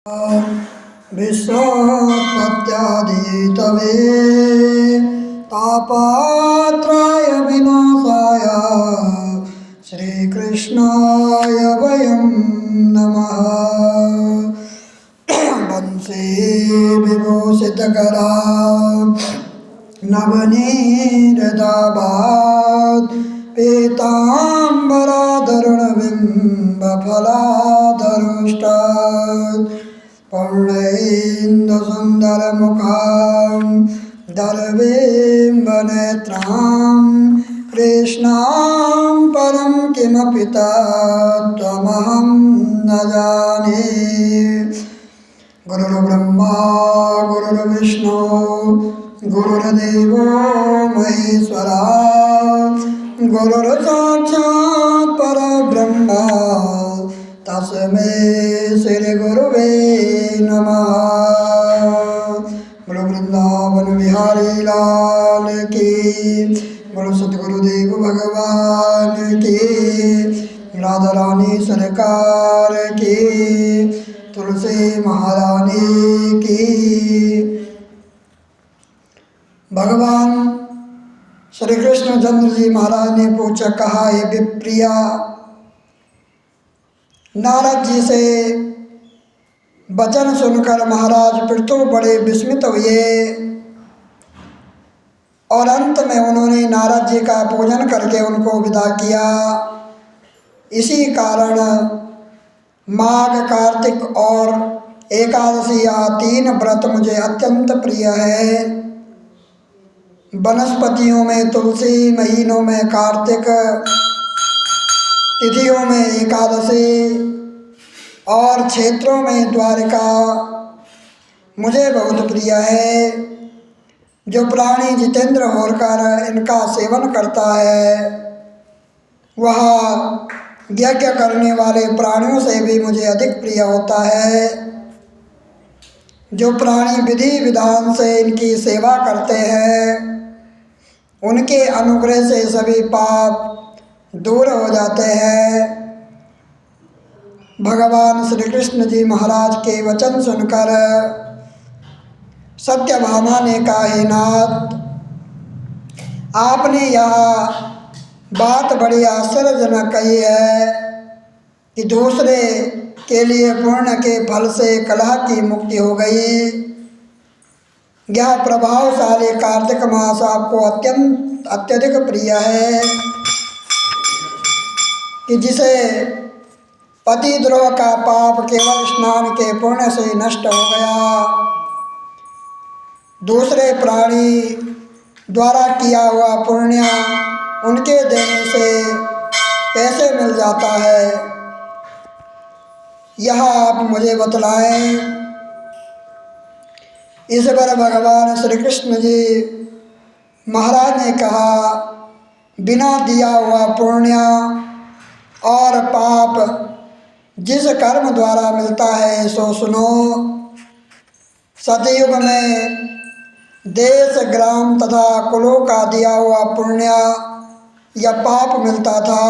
विश्वोत्पत्त्यादितवे तापत्रय विनाशाय श्रीकृष्णाय वयं नमः। वंशे विभूषितकरा नवनीरदाभात् पीताम्बराधरुणबिम्बफलाधरुष्टात् पूर्णेन्दुसुन्दरमुखां दर्विम्बनेत्रां कृष्णां परं किमपि तत्त्वमहं न जाने। गुरुर्ब्रह्मा गुरुर्विष्णु गुरुर्देवो महेश्वरा गुरुर्साक्षात् परब्रह्म तस्मै श्री गुरुवे नमः। बोलो वृंदावन बिहारी लाल की, बोलो सतगुरुदेव भगवान की, राधा रानी सरकार की, तुलसी महारानी की। भगवान श्री कृष्ण चंद्र जी महाराज ने पूछा, कहा हे विप्रिया, नारद जी से वचन सुनकर महाराज पृथु बड़े विस्मित हुए और अंत में उन्होंने नारद जी का पूजन करके उनको विदा किया। इसी कारण माघ, कार्तिक और एकादशी या 3 व्रत मुझे अत्यंत प्रिय है। वनस्पतियों में तुलसी, महीनों में कार्तिक, तिथियों में एकादशी और क्षेत्रों में द्वारिका मुझे बहुत प्रिय है। जो प्राणी जितेंद्र होकर इनका सेवन करता है वह यज्ञ करने वाले प्राणियों से भी मुझे अधिक प्रिय होता है। जो प्राणी विधि विधान से इनकी सेवा करते हैं उनके अनुग्रह से सभी पाप दूर हो जाते हैं। भगवान श्री कृष्ण जी महाराज के वचन सुनकर सत्यभामा ने कहा, हे नाथ, आपने यह बात बड़ी आश्चर्यजनक कही है कि दूसरे के लिए पुण्य के फल से कलह की मुक्ति हो गई। यह प्रभावशाली कार्तिक मास आपको अत्यधिक प्रिय है कि जिसे पतिद्रोह का पाप केवल स्नान के पुण्य से नष्ट हो गया। दूसरे प्राणी द्वारा किया हुआ पुण्य उनके देने से कैसे मिल जाता है, यह आप मुझे बतलाएं। इस पर भगवान श्री कृष्ण जी महाराज ने कहा, बिना दिया हुआ पुण्य और पाप जिस कर्म द्वारा मिलता है सो सुनो। सतयुग में देश, ग्राम तथा कुलों का दिया हुआ पुण्य या पाप मिलता था,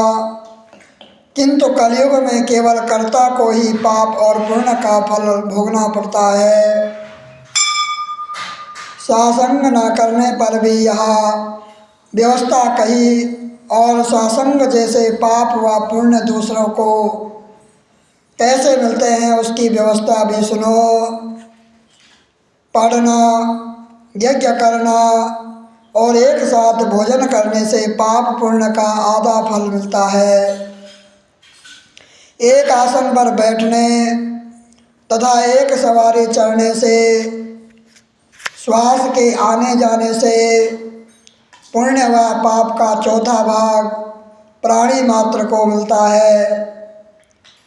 किंतु कलयुग में केवल कर्ता को ही पाप और पुण्य का फल भोगना पड़ता है। सासंग न करने पर भी यह व्यवस्था कही और सासंग जैसे पाप व पुण्य दूसरों को कैसे मिलते हैं उसकी व्यवस्था भी सुनो। पढ़ना, यज्ञ करना और एक साथ भोजन करने से पाप पुण्य का आधा फल मिलता है। एक आसन पर बैठने तथा एक सवारी चढ़ने से, श्वास के आने जाने से पुण्य व पाप का चौथा भाग प्राणी मात्र को मिलता है।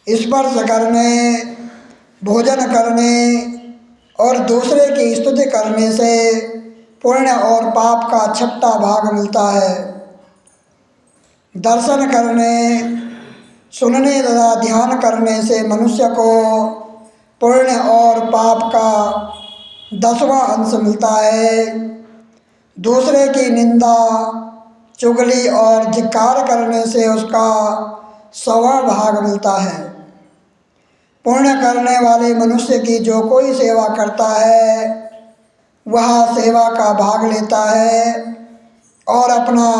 स्पर्श करने, भोजन करने और दूसरे की स्तुति करने से पुण्य और पाप का 6ठा भाग मिलता है। दर्शन करने, सुनने तथा ध्यान करने से मनुष्य को पुण्य और पाप का 10वां अंश मिलता है। दूसरे की निंदा, चुगली और धिक्कार करने से उसका 100वां भाग मिलता है। पुण्य करने वाले मनुष्य की जो कोई सेवा करता है वह सेवा का भाग लेता है और अपना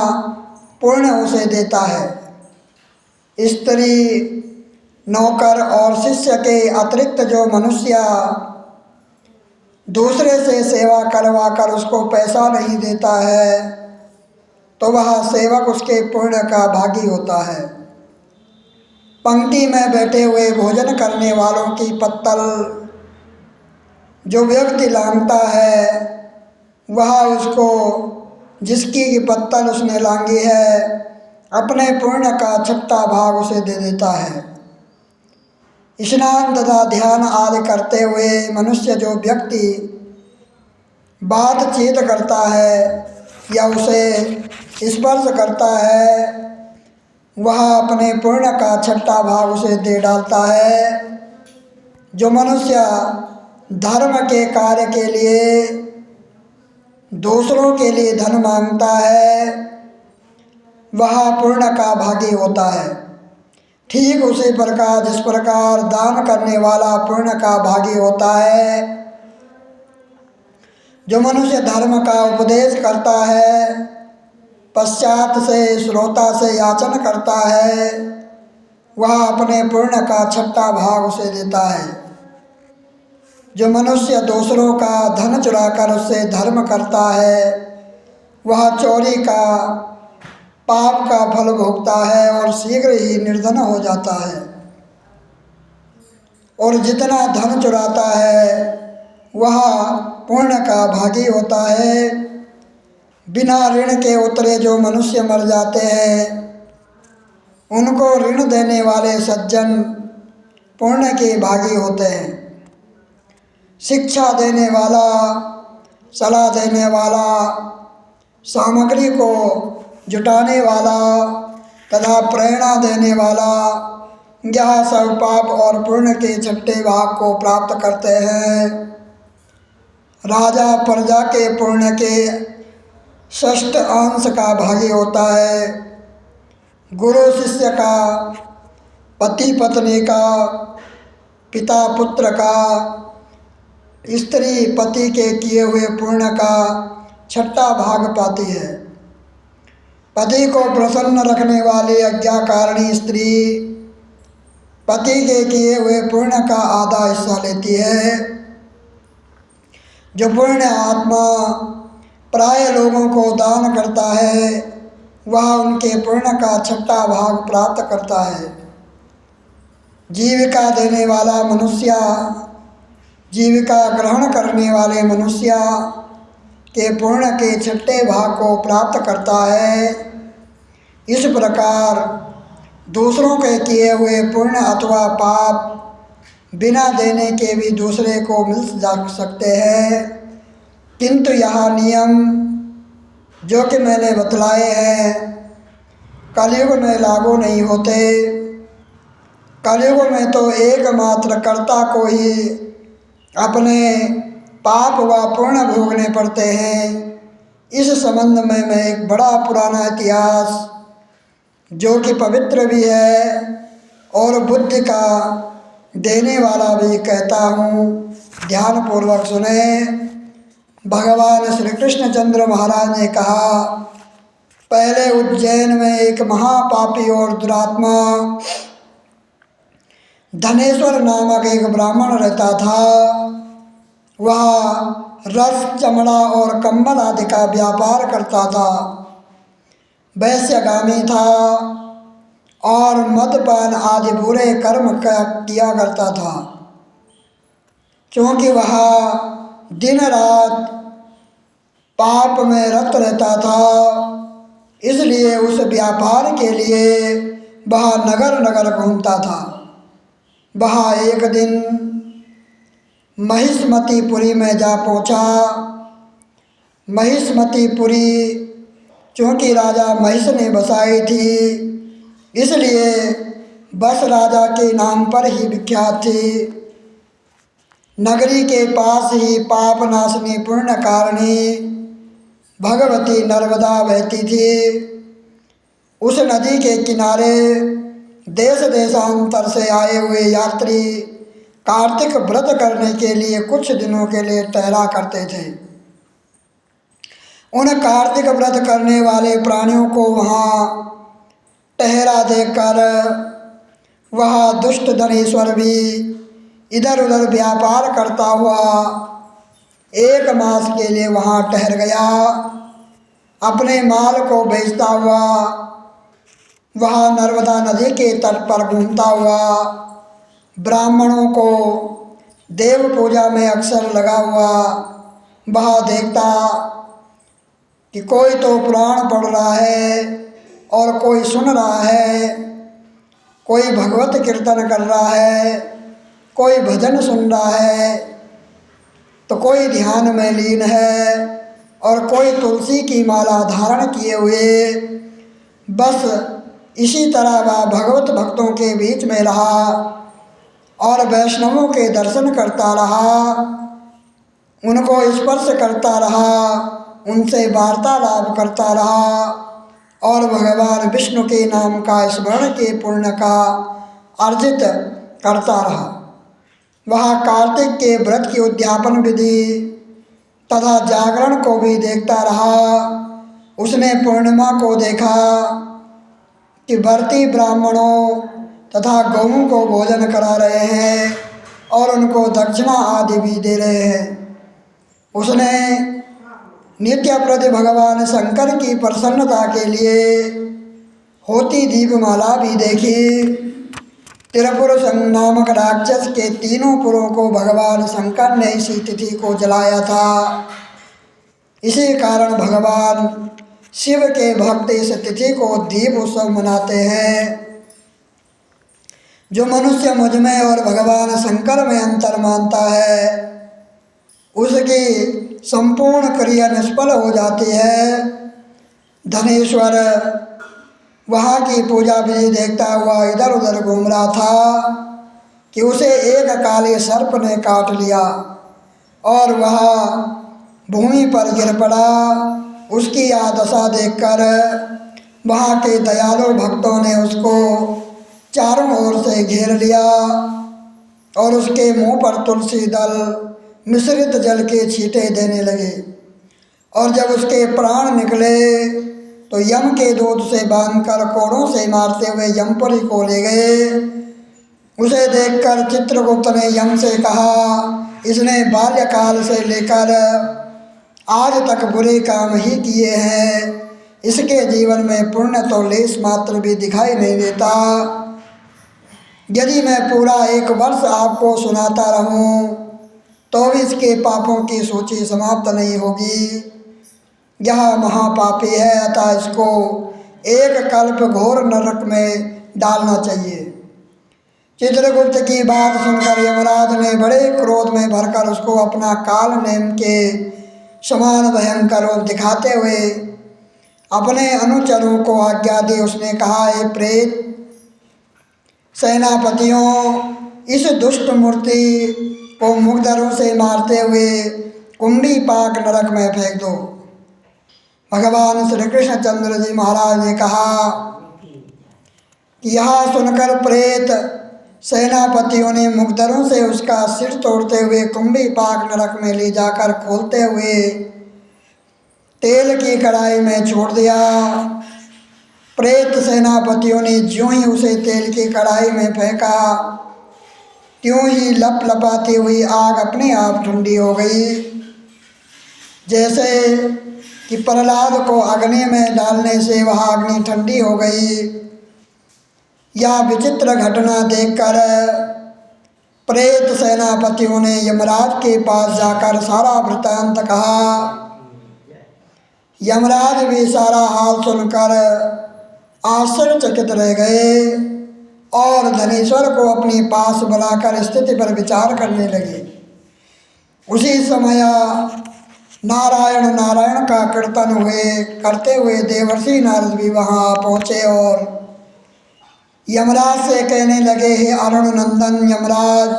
पुण्य उसे देता है। स्त्री, नौकर और शिष्य के अतिरिक्त जो मनुष्य दूसरे से सेवा करवा कर उसको पैसा नहीं देता है तो वह सेवक उसके पुण्य का भागी होता है। पंक्ति में बैठे हुए भोजन करने वालों की पत्तल जो व्यक्ति लांघता है वह उसको, जिसकी पत्तल उसने लांघी है, अपने पुण्य का छठा भाग उसे दे देता है। स्नान तथा ध्यान आदि करते हुए मनुष्य जो व्यक्ति बातचीत करता है या उसे स्पर्श करता है वह अपने पुण्य का छठा भाग उसे दे डालता है। जो मनुष्य धर्म के कार्य के लिए दूसरों के लिए धन मांगता है वह पुण्य का भागी होता है। ठीक उसी प्रकार जिस प्रकार दान करने वाला पुण्य का भागी होता है, जो मनुष्य धर्म का उपदेश करता है पश्चात से श्रोता से याचन करता है वह अपने पुण्य का छठा भाग उसे देता है। जो मनुष्य दूसरों का धन चुराकर उससे धर्म करता है वह चोरी का पाप का फल भोगता है और शीघ्र ही निर्धन हो जाता है। और जितना धन चुराता है वह पुण्य का भागी होता है। बिना ऋण के उतरे जो मनुष्य मर जाते हैं उनको ऋण देने वाले सज्जन पुण्य के भागी होते हैं। शिक्षा देने वाला, सलाह देने वाला, सामग्री को जुटाने वाला तथा प्रेरणा देने वाला, यह सब पाप और पुण्य के छठे भाग को प्राप्त करते हैं। राजा प्रजा के पुण्य के षष्ठ अंश का भागी होता है। गुरु शिष्य का, पति पत्नी का, पिता पुत्र का, स्त्री पति के किए हुए पुण्य का छठा भाग पाती है। पति को प्रसन्न रखने वाली आज्ञाकारिणी स्त्री पति के किए हुए पुण्य का आधा हिस्सा लेती है। जो पुण्य आत्मा प्राय लोगों को दान करता है वह उनके पुण्य का छठा भाग प्राप्त करता है। जीविका देने वाला मनुष्य जीविका ग्रहण करने वाले मनुष्य के पुण्य के छठे भाग को प्राप्त करता है। इस प्रकार दूसरों के किए हुए पुण्य अथवा पाप बिना देने के भी दूसरे को मिल जा सकते हैं, किंतु यह नियम जो कि मैंने बतलाए हैं कलयुग में लागू नहीं होते। कलयुग में तो एकमात्र कर्ता को ही अपने पाप व पुण्य भोगने पड़ते हैं। इस संबंध में मैं एक बड़ा पुराना इतिहास जो कि पवित्र भी है और बुद्धि का देने वाला भी कहता हूँ, ध्यानपूर्वक सुने। भगवान श्री कृष्णचंद्र महाराज ने कहा, पहले उज्जैन में एक महापापी और दुरात्मा धनेश्वर नामक एक ब्राह्मण रहता था। वह रस, चमड़ा और कंबल आदि का व्यापार करता था। वैश्यगामी था और मदपान आदि बुरे कर्म किया करता था। क्योंकि वह दिन रात पाप में रत रहता था, इसलिए उस व्यापार के लिए वह नगर नगर घूमता था। वह एक दिन महिष्मतीपुरी में जा पहुंचा। महिष्मतीपुरी चूँकि राजा महिष ने बसाई थी, इसलिए बस राजा के नाम पर ही विख्यात थी। नगरी के पास ही पाप नाशनी पुण्य कारिणी भगवती नर्मदा बहती थी। उस नदी के किनारे देश देशांतर से आए हुए यात्री कार्तिक व्रत करने के लिए कुछ दिनों के लिए ठहरा करते थे। उन कार्तिक व्रत करने वाले प्राणियों को वहाँ ठहरा देकर वह दुष्ट धनेश्वर भी इधर उधर व्यापार करता हुआ 1 मास के लिए वहाँ ठहर गया। अपने माल को बेचता हुआ वह नर्मदा नदी के तट पर घूमता हुआ ब्राह्मणों को देव पूजा में अक्सर लगा हुआ वह देखता कि कोई तो पुराण पढ़ रहा है और कोई सुन रहा है, कोई भगवत कीर्तन कर रहा है, कोई भजन सुन रहा है, तो कोई ध्यान में लीन है और कोई तुलसी की माला धारण किए हुए बस इसी तरह वह भगवत भक्तों के बीच में रहा और वैष्णवों के दर्शन करता रहा, उनको स्पर्श करता रहा, उनसे वार्तालाप करता रहा और भगवान विष्णु के नाम का स्मरण के पुण्य का अर्जित करता रहा। वह कार्तिक के व्रत की उद्यापन विधि तथा जागरण को भी देखता रहा। उसने पूर्णिमा को देखा कि व्रती ब्राह्मणों तथा गौओं को भोजन करा रहे हैं और उनको दक्षिणा आदि भी दे रहे हैं। उसने नित्य प्रति भगवान शंकर की प्रसन्नता के लिए होती दीपमाला भी देखी। त्रिपुर नामक राक्षस के 3 पुरों को भगवान शंकर ने इसी तिथि को जलाया था। इसी कारण भगवान शिव के भक्त इस तिथि को दीप उत्सव मनाते हैं। जो मनुष्य मुझ में और भगवान शंकर में अंतर मानता है उसकी संपूर्ण क्रिया निष्फल हो जाती है। धनेश्वर वहाँ की पूजा विधि देखता हुआ इधर उधर घूम रहा था कि उसे एक काले सर्प ने काट लिया और वह भूमि पर गिर पड़ा। उसकी यह दशा देखकर वहाँ के दयालु भक्तों ने उसको चारों ओर से घेर लिया और उसके मुंह पर तुलसी दल मिश्रित जल के छींटे देने लगे और जब उसके प्राण निकले तो यम के दूत से बांधकर कोड़ों से मारते हुए यमपुरी को ले गए। उसे देखकर चित्रगुप्त ने यम से कहा, इसने बाल्यकाल से लेकर आज तक बुरे काम ही किए हैं, इसके जीवन में पुण्य तो लेश मात्र भी दिखाई नहीं देता। यदि मैं पूरा 1 वर्ष आपको सुनाता रहूं तो भी इसके पापों की सूची समाप्त नहीं होगी। यह महापापी है, अतः इसको 1 कल्प घोर नरक में डालना चाहिए। चित्रगुप्त की बात सुनकर यमराज ने बड़े क्रोध में भरकर उसको अपना काल नेम के समान भयंकर रूप दिखाते हुए अपने अनुचरों को आज्ञा दी। उसने कहा, हे प्रेत सेनापतियों, इस दुष्ट मूर्ति को मुग्धरों से मारते हुए कुंडी पाक नरक में फेंक दो। भगवान श्री कृष्णचंद्र जी महाराज ने कहा कि यह सुनकर प्रेत सेनापतियों ने मुग्धरों से उसका सिर तोड़ते हुए कुंडी पाक नरक में ले जाकर खोलते हुए तेल की कढ़ाई में छोड़ दिया। प्रेत सेनापतियों ने ज्यों ही उसे तेल की कढ़ाई में फेंका त्यों ही लप लपाती हुई आग अपने आप ठंडी हो गई। जैसे कि प्रहलाद को अग्नि में डालने से वह अग्नि ठंडी हो गई। यह विचित्र घटना देखकर प्रेत सेनापतियों ने यमराज के पास जाकर सारा वृत्तांत कहा। यमराज भी सारा हाल सुनकर आश्चर्यचकित रह गए और धनेश्वर को अपने पास बुलाकर स्थिति पर विचार करने लगे। उसी समय नारायण नारायण का कीर्तन करते हुए देवर्षि नारद भी वहाँ पहुँचे और यमराज से कहने लगे, हे अरुण नंदन यमराज,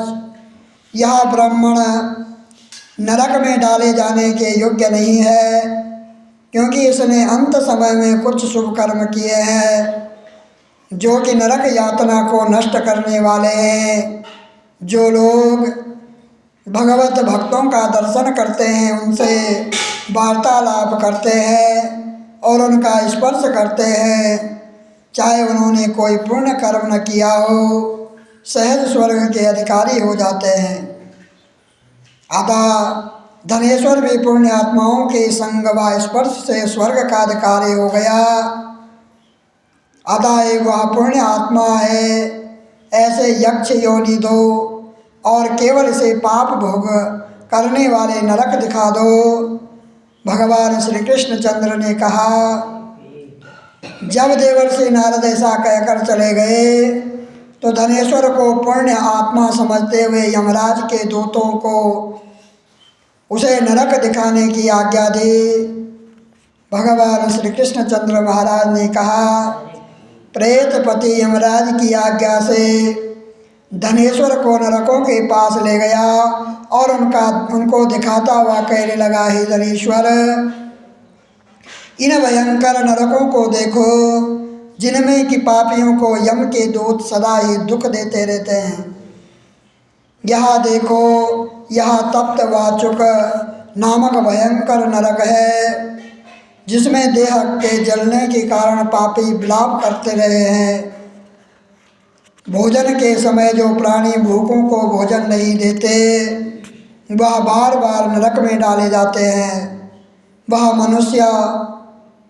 यह ब्राह्मण नरक में डाले जाने के योग्य नहीं है, क्योंकि इसने अंत समय में कुछ शुभ कर्म किए हैं जो कि नरक यातना को नष्ट करने वाले हैं। जो लोग भगवत भक्तों का दर्शन करते हैं, उनसे वार्तालाप करते हैं और उनका स्पर्श करते हैं, चाहे उन्होंने कोई पुण्य कर्म न किया हो, सहज स्वर्ग के अधिकारी हो जाते हैं। अतः धनेश्वर भी पुण्य आत्माओं के संग व स्पर्श से स्वर्ग का अधिकारी हो गया। अतः वह पुण्य आत्मा है, ऐसे यक्ष योनि दो और केवल इसे पाप भोग करने वाले नरक दिखा दो। भगवान श्री कृष्ण चंद्र ने कहा, जब देवर्षि नारद ऐसा कहकर चले गए तो धनेश्वर को पुण्य आत्मा समझते हुए यमराज के दूतों को उसे नरक दिखाने की आज्ञा दी। भगवान श्री कृष्ण चंद्र महाराज ने कहा, प्रेतपति यमराज की आज्ञा से धनेश्वर को नरकों के पास ले गया और उनको दिखाता हुआ कहने लगा, हे धनेश्वर, इन भयंकर नरकों को देखो जिनमें कि पापियों को यम के दूत सदा ही दुख देते रहते हैं। यहाँ देखो, यह तप्त वाचुक नामक भयंकर नरक है, जिसमें देह के जलने के कारण पापी विलाप करते रहे हैं। भोजन के समय जो प्राणी भूखों को भोजन नहीं देते, वह बार बार नरक में डाले जाते हैं। वह मनुष्य